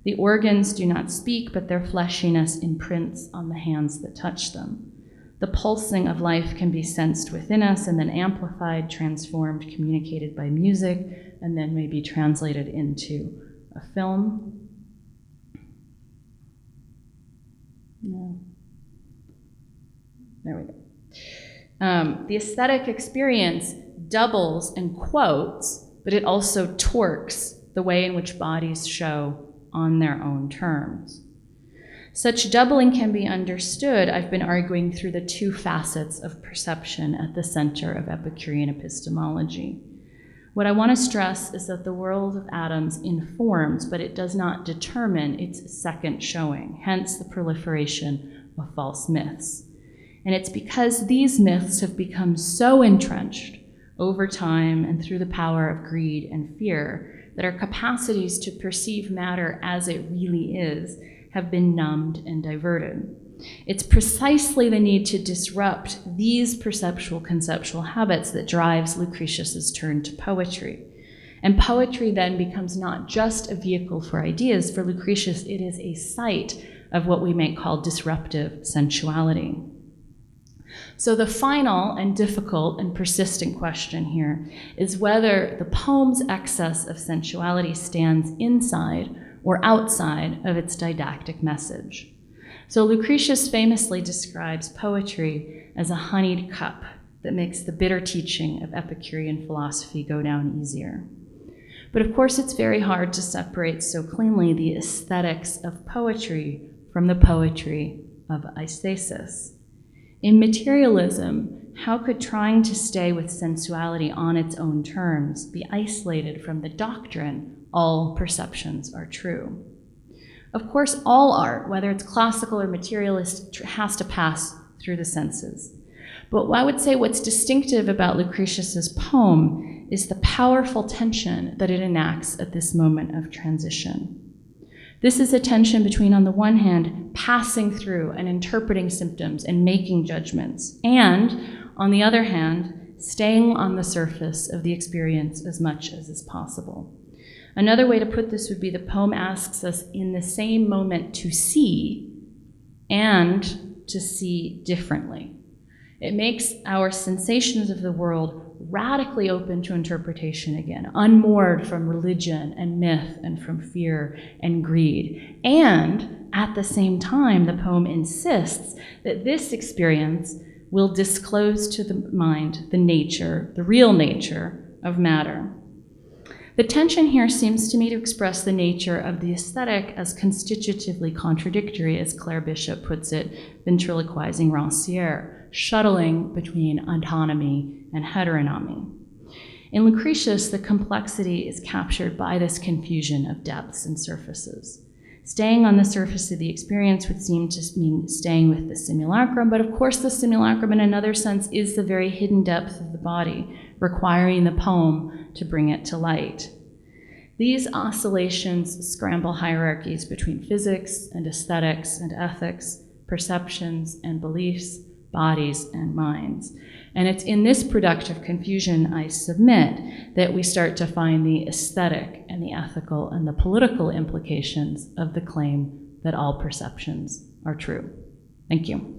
The organs do not speak, but their fleshiness imprints on the hands that touch them. The pulsing of life can be sensed within us and then amplified, transformed, communicated by music, and then maybe translated into a film. No. There we go. The aesthetic experience doubles and quotes, but it also torques the way in which bodies show on their own terms. Such doubling can be understood, I've been arguing, through the two facets of perception at the center of Epicurean epistemology. What I want to stress is that the world of atoms informs, but it does not determine its second showing, hence the proliferation of false myths. And it's because these myths have become so entrenched over time and through the power of greed and fear that our capacities to perceive matter as it really is have been numbed and diverted. It's precisely the need to disrupt these perceptual conceptual habits that drives Lucretius's turn to poetry. And poetry then becomes not just a vehicle for ideas. For Lucretius, it is a site of what we might call disruptive sensuality. So the final and difficult and persistent question here is whether the poem's excess of sensuality stands inside or outside of its didactic message. So Lucretius famously describes poetry as a honeyed cup that makes the bitter teaching of Epicurean philosophy go down easier. But of course, it's very hard to separate so cleanly the aesthetics of poetry from the poetry of aesthesis. In materialism, how could trying to stay with sensuality on its own terms be isolated from the doctrine all perceptions are true? Of course, all art, whether it's classical or materialist, has to pass through the senses. But I would say what's distinctive about Lucretius's poem is the powerful tension that it enacts at this moment of transition. This is a tension between, on the one hand, passing through and interpreting symptoms and making judgments, and, on the other hand, staying on the surface of the experience as much as is possible. Another way to put this would be the poem asks us in the same moment to see and to see differently. It makes our sensations of the world radically open to interpretation again, unmoored from religion and myth and from fear and greed. And at the same time, the poem insists that this experience will disclose to the mind the nature, the real nature of matter. The tension here seems to me to express the nature of the aesthetic as constitutively contradictory, as Claire Bishop puts it, ventriloquizing Rancière, shuttling between autonomy and heteronomy. In Lucretius, the complexity is captured by this confusion of depths and surfaces. Staying on the surface of the experience would seem to mean staying with the simulacrum, but of course the simulacrum in another sense is the very hidden depth of the body, requiring the poem to bring it to light. These oscillations scramble hierarchies between physics and aesthetics and ethics, perceptions and beliefs, bodies and minds. And it's in this productive confusion, I submit, that we start to find the aesthetic and the ethical and the political implications of the claim that all perceptions are true. Thank you.